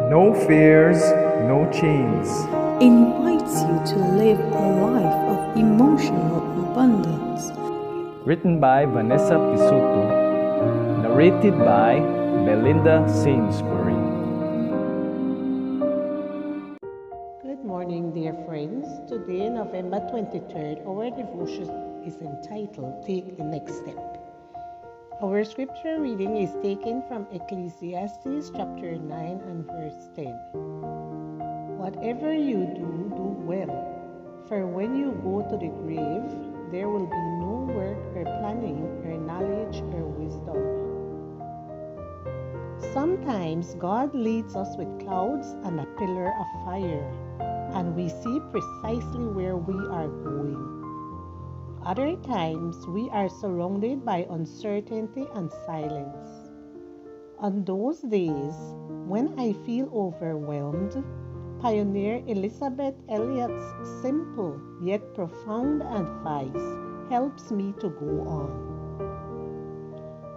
No fears, no chains. Invites you to live a life of emotional abundance. Written by Vanessa Pisuto. Narrated by Belinda Sainsbury. Good morning, dear friends. Today, November 23rd, our devotion is entitled Take the Next Step. Our scripture reading is taken from Ecclesiastes chapter 9 and verse 10. Whatever you do, do well, for when you go to the grave, there will be no work or planning or knowledge or wisdom. Sometimes God leads us with clouds and a pillar of fire, and we see precisely where we are going. Other times, we are surrounded by uncertainty and silence. On those days, when I feel overwhelmed, pioneer Elisabeth Elliot's simple yet profound advice helps me to go on.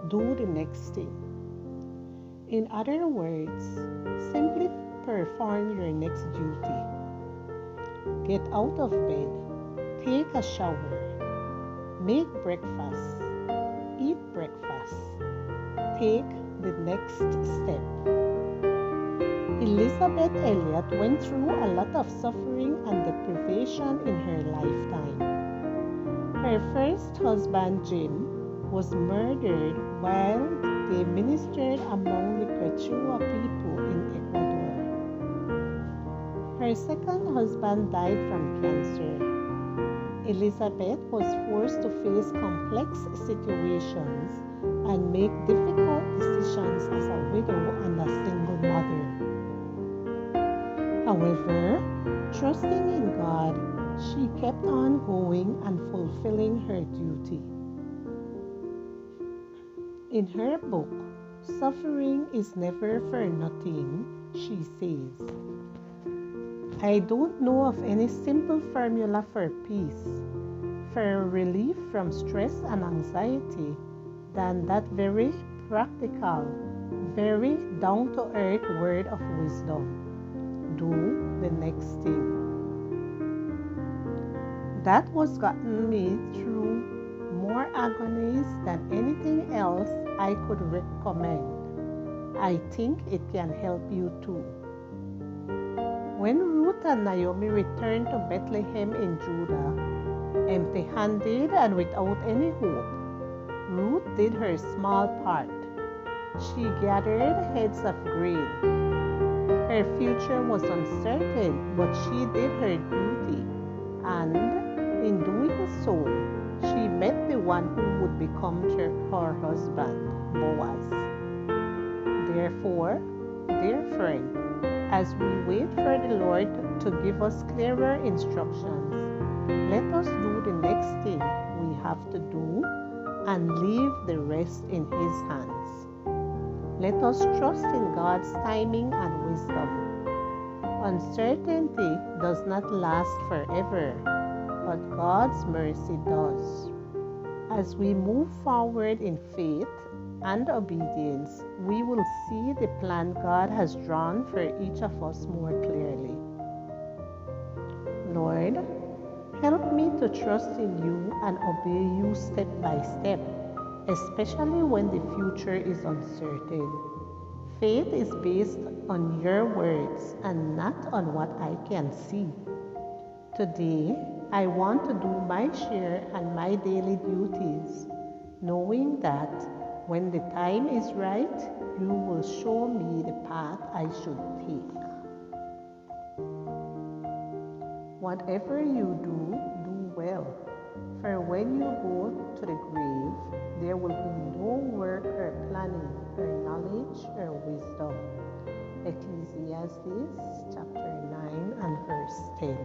Do the next thing. In other words, simply perform your next duty. Get out of bed, take a shower, make breakfast, eat breakfast, take the next step. Elisabeth Elliot went through a lot of suffering and deprivation in her lifetime. Her first husband, Jim, was murdered while they ministered among the Quechua people in Ecuador. Her second husband died from cancer. Elizabeth was forced to face complex situations and make difficult decisions as a widow and a single mother. However, trusting in God, she kept on going and fulfilling her duty. In her book, Suffering is Never for Nothing, she says, I don't know of any simple formula for peace, for relief from stress and anxiety, than that very practical, very down-to-earth word of wisdom. Do the next thing. That was gotten me through more agonies than anything else I could recommend. I think it can help you too. When Ruth and Naomi returned to Bethlehem in Judah, empty-handed and without any hope, Ruth did her small part. She gathered heads of grain. Her future was uncertain, but she did her duty, and in doing so, she met the one who would become her husband, Boaz. Therefore, dear friend, as we wait for the Lord to give us clearer instructions, let us do the next thing we have to do and leave the rest in His hands. Let us trust in God's timing and wisdom. Uncertainty does not last forever, but God's mercy does. As we move forward in faith and obedience, we will see the plan God has drawn for each of us more clearly. Lord, help me to trust in you and obey you step by step, especially when the future is uncertain. Faith is based on your words and not on what I can see. Today, I want to do my share and my daily duties, knowing that when the time is right, you will show me the path I should take. Whatever you do, do well, for when you go to the grave, there will be no work or planning or knowledge or wisdom. Ecclesiastes chapter 9 and verse 10.